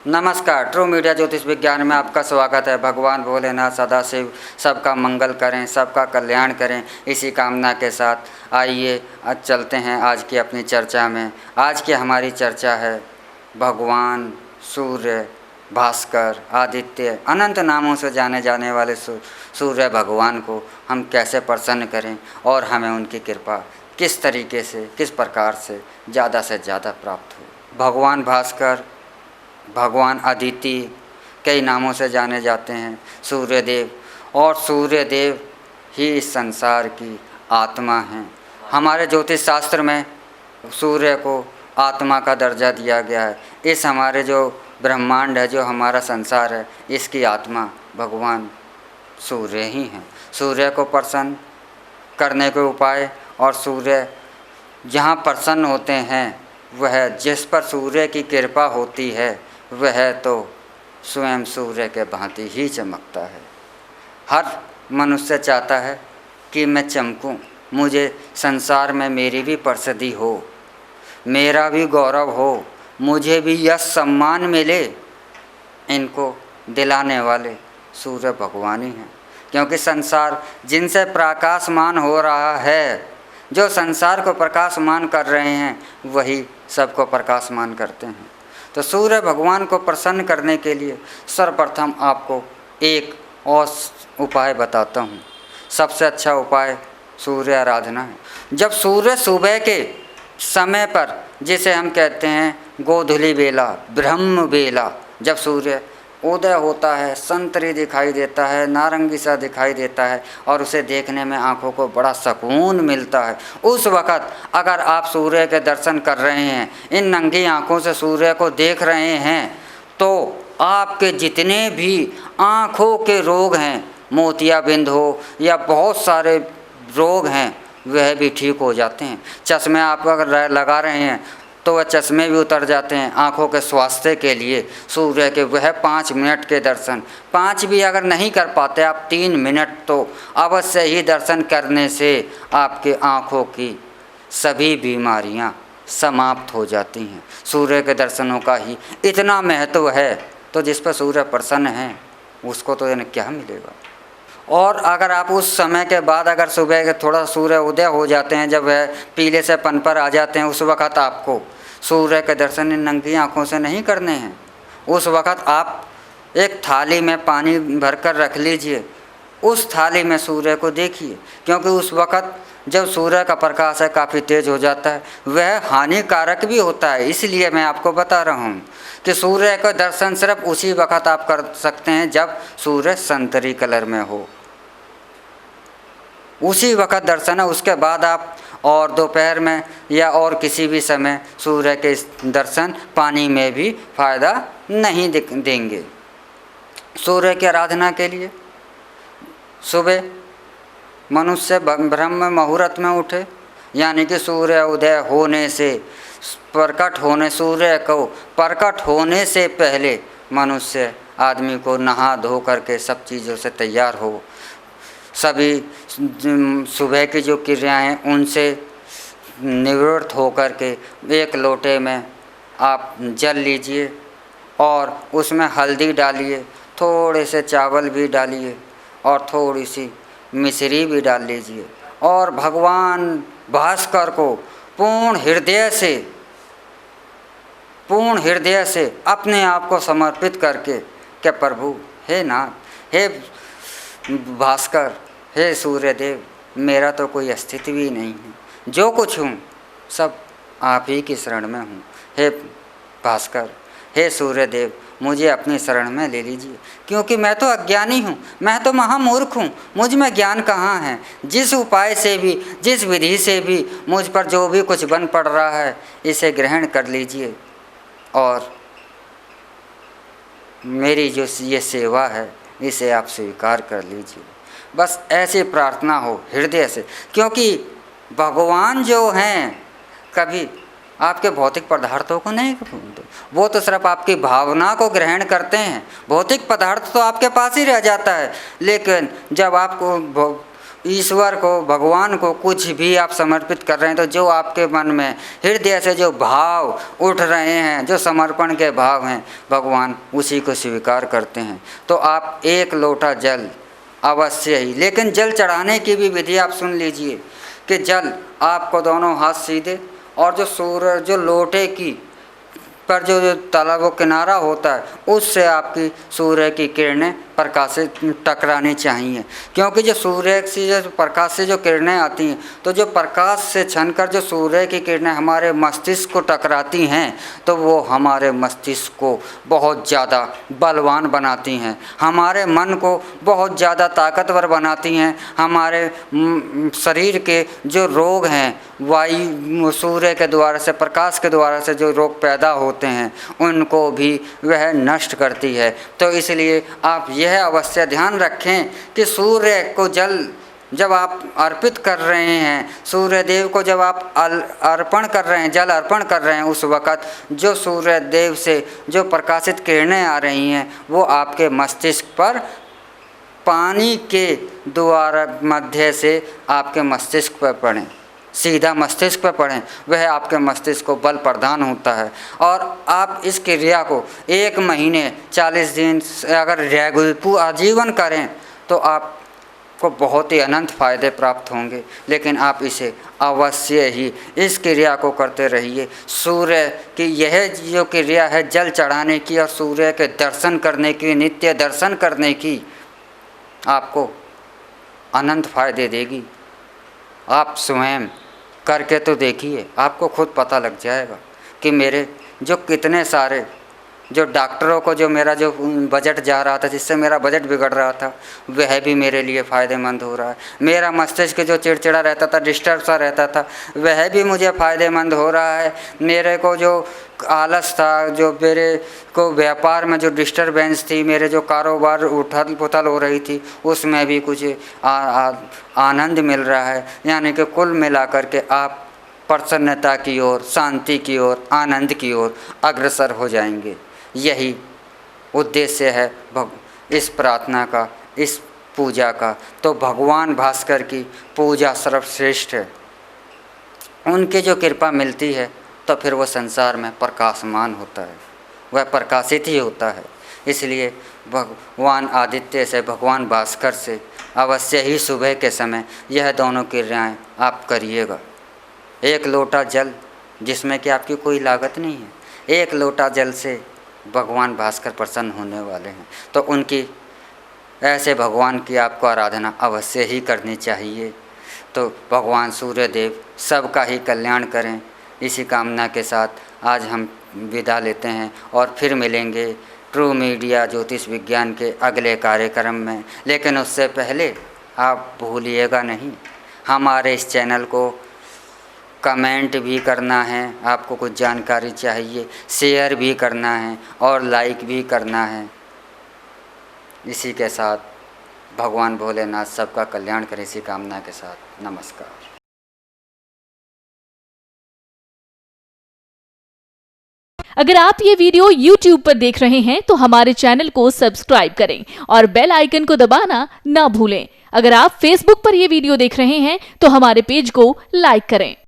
नमस्कार। True media ज्योतिष विज्ञान में आपका स्वागत है। भगवान भोलेनाथ सदाशिव सबका मंगल करें, सबका कल्याण करें, इसी कामना के साथ आइए आज चलते हैं आज की अपनी चर्चा में। आज की हमारी चर्चा है भगवान सूर्य, भास्कर, आदित्य, अनंत नामों से जाने जाने वाले सूर्य भगवान को हम कैसे प्रसन्न करें और हमें उनकी कृपा किस तरीके से, किस प्रकार से ज़्यादा प्राप्त हो। भगवान भास्कर, भगवान अदिति कई नामों से जाने जाते हैं, सूर्यदेव, और सूर्यदेव ही इस संसार की आत्मा हैं। हमारे ज्योतिष शास्त्र में सूर्य को आत्मा का दर्जा दिया गया है। इस हमारे जो ब्रह्मांड है, जो हमारा संसार है, इसकी आत्मा भगवान सूर्य ही हैं। सूर्य को प्रसन्न करने के उपाय, और सूर्य जहाँ प्रसन्न होते हैं वह, जिस पर सूर्य की कृपा होती है वह तो स्वयं सूर्य के भांति ही चमकता है। हर मनुष्य चाहता है कि मैं चमकूं, मुझे संसार में मेरी भी प्रसिद्धि हो, मेरा भी गौरव हो, मुझे भी यश सम्मान मिले। इनको दिलाने वाले सूर्य भगवान ही हैं, क्योंकि संसार जिनसे प्रकाशमान हो रहा है, जो संसार को प्रकाशमान कर रहे हैं, वही सबको प्रकाशमान करते हैं। तो सूर्य भगवान को प्रसन्न करने के लिए सर्वप्रथम आपको एक और उपाय बताता हूँ। सबसे अच्छा उपाय सूर्य आराधना है। जब सूर्य सुबह के समय पर, जिसे हम कहते हैं गोधूली बेला, ब्रह्म बेला, जब सूर्य उदय होता है, संतरी दिखाई देता है, नारंगी सा दिखाई देता है, और उसे देखने में आँखों को बड़ा सुकून मिलता है। उस वक़्त अगर आप सूर्य के दर्शन कर रहे हैं, इन नंगी आँखों से सूर्य को देख रहे हैं, तो आपके जितने भी आँखों के रोग हैं, मोतियाबिंद हो या बहुत सारे रोग हैं, वह भी ठीक हो जाते हैं। चश्मे आप अगर लगा रहे हैं तो वह चश्मे भी उतर जाते हैं। आँखों के स्वास्थ्य के लिए सूर्य के वह 5 मिनट के दर्शन, 5 भी अगर नहीं कर पाते आप, 3 मिनट तो अवश्य ही दर्शन करने से आपके आँखों की सभी बीमारियां समाप्त हो जाती हैं। सूर्य के दर्शनों का ही इतना महत्व है, तो जिस पर सूर्य प्रसन्न है उसको तो यानी क्या मिलेगा। और अगर आप उस समय के बाद अगर सुबह के थोड़ा सूर्य उदय हो जाते हैं, जब वह पीले से पन पर आ जाते हैं, उस वक़्त आपको सूर्य के दर्शन इन नंगी आँखों से नहीं करने हैं। उस वक़्त आप एक थाली में पानी भरकर रख लीजिए, उस थाली में सूर्य को देखिए, क्योंकि उस वक़्त जब सूर्य का प्रकाश है काफ़ी तेज़ हो जाता है, वह हानिकारक भी होता है। इसलिए मैं आपको बता रहा हूँ कि सूर्य का दर्शन सिर्फ उसी वक़्त आप कर सकते हैं जब सूर्य संतरी कलर में हो, उसी वक़्त दर्शन है। उसके बाद आप और दोपहर में या और किसी भी समय सूर्य के दर्शन पानी में भी फ़ायदा नहीं देंगे। सूर्य की आराधना के लिए सुबह मनुष्य ब्रह्म मुहूर्त में उठे, यानी कि सूर्य उदय होने से, सूर्य को प्रकट होने से पहले मनुष्य आदमी को नहा धो करके सब चीज़ों से तैयार हो, सभी सुबह की जो क्रियाएं हैं उनसे निवृत्त हो कर के एक लोटे में आप जल लीजिए और उसमें हल्दी डालिए, थोड़े से चावल भी डालिए और थोड़ी सी मिश्री भी डाल लीजिए, और भगवान भास्कर को पूर्ण हृदय से अपने आप को समर्पित करके कि प्रभु, हे नाथ, हे भास्कर, हे सूर्यदेव, मेरा तो कोई अस्तित्व ही नहीं है, जो कुछ हूँ सब आप ही की शरण में हूँ। हे भास्कर, हे सूर्यदेव, मुझे अपनी शरण में ले लीजिए, क्योंकि मैं तो अज्ञानी हूँ, मैं तो महामूर्ख हूँ, मुझ में ज्ञान कहाँ है। जिस उपाय से भी, जिस विधि से भी मुझ पर जो भी कुछ बन पड़ रहा है, इसे ग्रहण कर लीजिए और मेरी जो ये सेवा है इसे आप स्वीकार कर लीजिए। बस ऐसी प्रार्थना हो हृदय से, क्योंकि भगवान जो हैं कभी आपके भौतिक पदार्थों को नहीं भूलते, वो तो सिर्फ आपकी भावना को ग्रहण करते हैं। भौतिक पदार्थ तो आपके पास ही रह जाता है, लेकिन जब आपको ईश्वर को, भगवान को कुछ भी आप समर्पित कर रहे हैं तो जो आपके मन में हृदय से जो भाव उठ रहे हैं, जो समर्पण के भाव हैं, भगवान उसी को स्वीकार करते हैं। तो आप एक लोटा जल अवश्य ही, लेकिन जल चढ़ाने की भी विधि आप सुन लीजिए कि जल आपको दोनों हाथ सीधे और जो सूरज जो लोटे की पर जो तला वो किनारा होता है उससे आपकी सूर्य की किरणें प्रकाश से टकरानी चाहिए, क्योंकि जो सूर्य से जो प्रकाश से जो किरणें आती हैं तो जो प्रकाश से छनकर जो सूर्य की किरणें हमारे मस्तिष्क को टकराती हैं तो वो हमारे मस्तिष्क को बहुत ज़्यादा बलवान बनाती हैं, हमारे मन को बहुत ज़्यादा ताकतवर बनाती हैं। हमारे शरीर के जो रोग हैं, वायु सूर्य के द्वारा से, प्रकाश के द्वारा से जो रोग पैदा होते हैं उनको भी वह नष्ट करती है। तो इसलिए आप यह अवश्य ध्यान रखें कि सूर्य को जल जब आप अर्पित कर रहे हैं, सूर्य देव को जब आप अर्पण कर रहे हैं, जल अर्पण कर रहे हैं, उस वक़्त जो सूर्य देव से जो प्रकाशित किरणें आ रही हैं वो आपके मस्तिष्क पर पानी के द्वारा मध्य से आपके मस्तिष्क पर पड़ें, सीधा मस्तिष्क पर पड़ें, वह आपके मस्तिष्क को बल प्रदान होता है। और आप इस क्रिया को 1 महीने 40 दिन अगर आजीवन करें तो आपको बहुत ही अनंत फ़ायदे प्राप्त होंगे। लेकिन आप इसे अवश्य ही इस क्रिया को करते रहिए। सूर्य की यह जो क्रिया है जल चढ़ाने की और सूर्य के दर्शन करने की, नित्य दर्शन करने की, आपको अनंत फ़ायदे देगी। आप स्वयं करके तो देखिए, आपको खुद पता लग जाएगा कि मेरे जो कितने सारे जो डॉक्टरों को जो मेरा जो बजट जा रहा था, जिससे मेरा बजट बिगड़ रहा था, वह भी मेरे लिए फ़ायदेमंद हो रहा है। मेरा मस्तिष्क जो चिड़चिड़ा रहता था, डिस्टर्ब सा रहता था, वह भी मुझे फ़ायदेमंद हो रहा है। मेरे को जो आलस था, जो मेरे को व्यापार में जो डिस्टर्बेंस थी, मेरे जो कारोबार उथल पुथल हो रही थी, उसमें भी कुछ आनंद मिल रहा है। यानी कि कुल मिलाकर के आप प्रसन्नता की ओर, शांति की ओर, आनंद की ओर अग्रसर हो जाएंगे। यही उद्देश्य है इस प्रार्थना का, इस पूजा का। तो भगवान भास्कर की पूजा सर्वश्रेष्ठ है। उनकी जो कृपा मिलती है तो फिर वो संसार में प्रकाशमान होता है, वह प्रकाशित ही होता है। इसलिए भगवान आदित्य से, भगवान भास्कर से अवश्य ही सुबह के समय यह दोनों क्रियाएँ आप करिएगा। 1 लोटा जल, जिसमें कि आपकी कोई लागत नहीं है, 1 लोटा जल से भगवान भास्कर प्रसन्न होने वाले हैं। तो उनकी ऐसे भगवान की आपको आराधना अवश्य ही करनी चाहिए। तो भगवान सूर्यदेव सबका ही कल्याण करें, इसी कामना के साथ आज हम विदा लेते हैं और फिर मिलेंगे ट्रू मीडिया ज्योतिष विज्ञान के अगले कार्यक्रम में। लेकिन उससे पहले आप भूलिएगा नहीं, हमारे इस चैनल को कमेंट भी करना है, आपको कुछ जानकारी चाहिए, शेयर भी करना है और लाइक भी करना है। इसी के साथ भगवान भोलेनाथ सबका कल्याण करें, इसी कामना के साथ नमस्कार। अगर आप ये वीडियो YouTube पर देख रहे हैं तो हमारे चैनल को सब्सक्राइब करें और बेल आइकन को दबाना ना भूलें। अगर आप Facebook पर ये वीडियो देख रहे हैं तो हमारे पेज को लाइक करें।